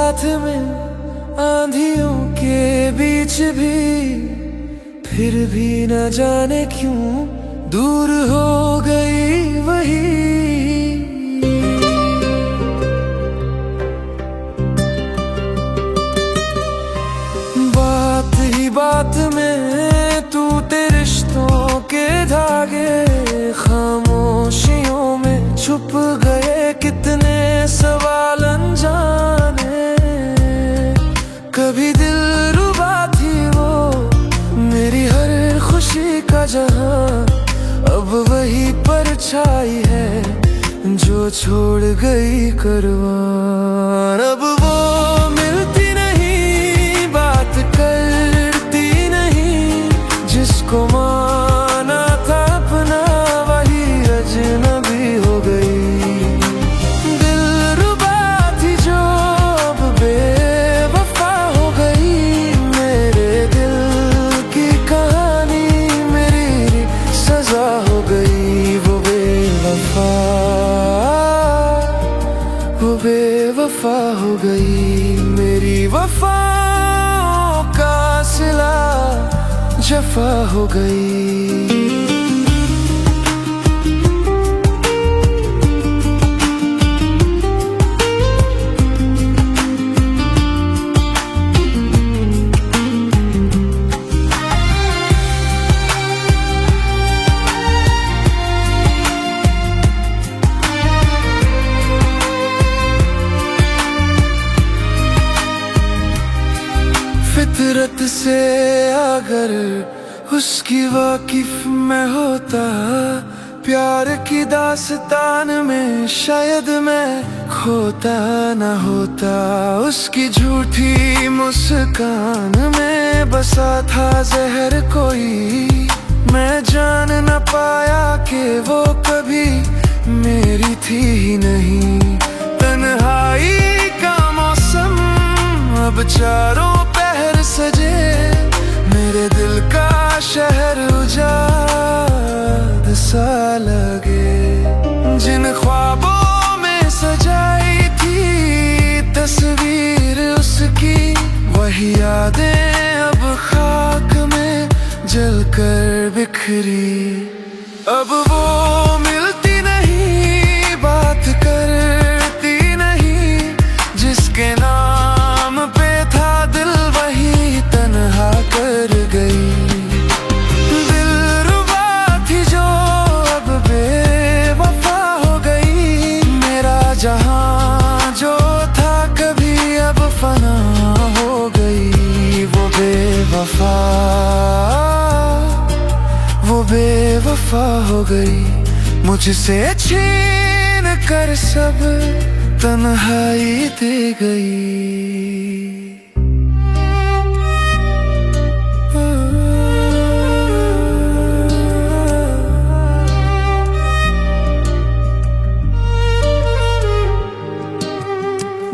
साथ में आंधियों के बीच भी, फिर भी न जाने क्यों दूर हो गई वही। बात ही बात में तू तेरे रिश्तों के धागे, खामोशियों में छुप गए कितने सवाल अनजाने। कभी दिल रुबा थी वो मेरी हर खुशी का जहां, अब वही परछाई है जो छोड़ गई करवान। अब वो मिलती नहीं, बात करती नहीं, जिसको माना था अपना वही अजनबी हो गई। दिल रुबा थी जो अब बेवफा हो गई, मेरे दिल की कहानी मेरी सजा हो गई। वो बेवफा हो गई, मेरी वफाओं का सिला जफा हो गई। फितरत से अगर उसकी वाकिफ मैं होता, प्यार की दास्तान में शायद मैं खोता न होता। उसकी झूठी मुस्कान में बसा था जहर कोई, मैं जान न पाया कि वो कभी मेरी थी ही नहीं। तन्हाई का मौसम अब चारों पहर सजे, मेरे दिल का शहर उजाड़ सा लगे। जिन ख्वाबों में सजाई थी तस्वीर उसकी, वही यादें अब खाक में जलकर बिखरी। अब वो मिलती नहीं, बात करती नहीं, जिसके नाम पे था दिल वही तन्हा कर गई। दिल रुबा थी जो अब बेवफा हो गई, मेरा जहां जो था कभी अब फना हो गई। वो बेवफा हो गई, मुझसे छीन कर सब तन्हाई दे गई।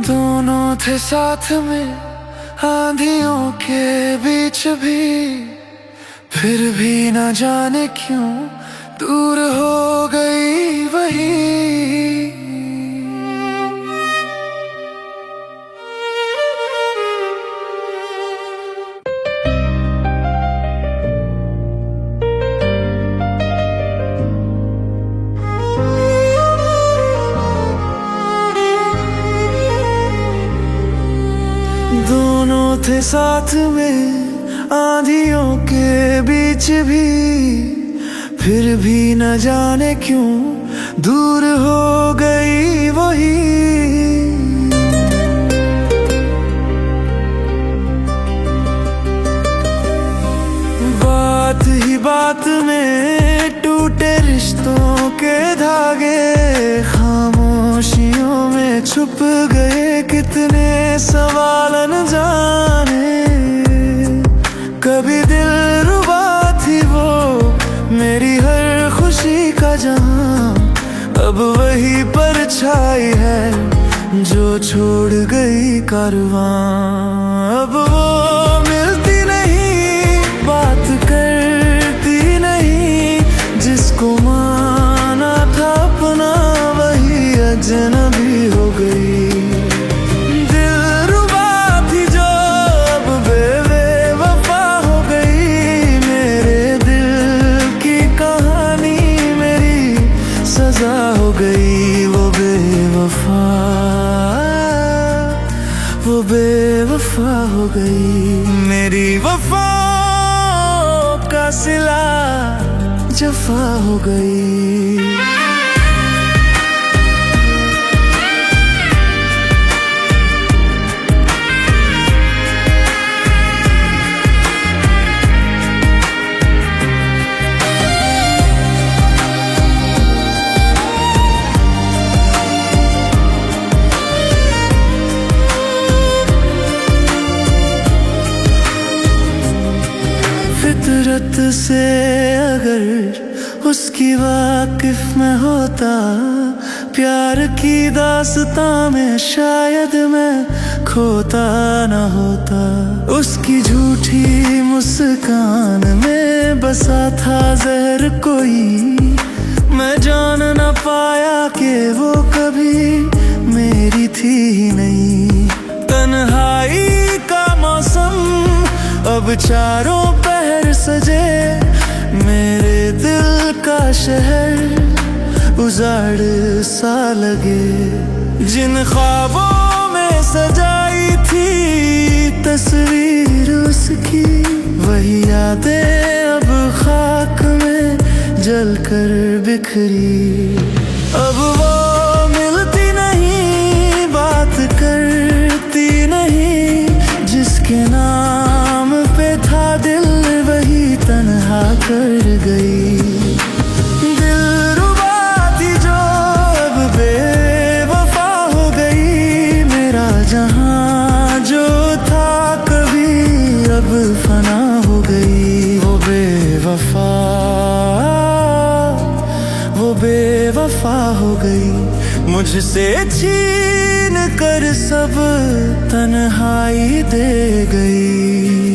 दोनों थे साथ में आंधियों के बीच भी, फिर भी न जाने क्यों दूर हो गई वही। दोनों थे साथ में आंधियों के बीच भी, फिर भी न जाने क्यों दूर हो गई वही। बात ही बात में टूटे रिश्तों के धागे, खामोशियों में छुप गए कितने सवाल अनजाने। कभी दिल रुबा थी वो मेरी हर खुशी का जहां, अब वही परछाई है जो छोड़ गई कारवां। अब वो मिलती नहीं, बात करती नहीं, जिसको माना था अपना वही अजनबी हो गई। दिल वो बेवफा हो गई। मेरी वफा का सिला जफा हो गई। फितरत से अगर उसकी वाकिफ मैं होता, प्यार की दास्तां में शायद मैं खोता न होता। उसकी झूठी मुस्कान में बसा था जहर कोई, मैं जान न पाया कि वो कभी मेरी थी ही नहीं। तन्हाई का मौसम अब चारों पहर सजे, मेरे दिल का शहर उजाड़ सा लगे। जिन ख्वाबों में सजाई थी तस्वीर उसकी, वही यादें अब खाक में जलकर बिखरी। अब वो मिलती नहीं, बात करती नहीं, जिसके नाम पे था दिल वही तन्हा कर गई। दिलरुबा थी जो अब बेवफा हो गई। मेरा जहां जो था कभी अब फना हो गई। वो बेवफा हो गई, मुझसे छीन कर सब तन्हाई दे गई।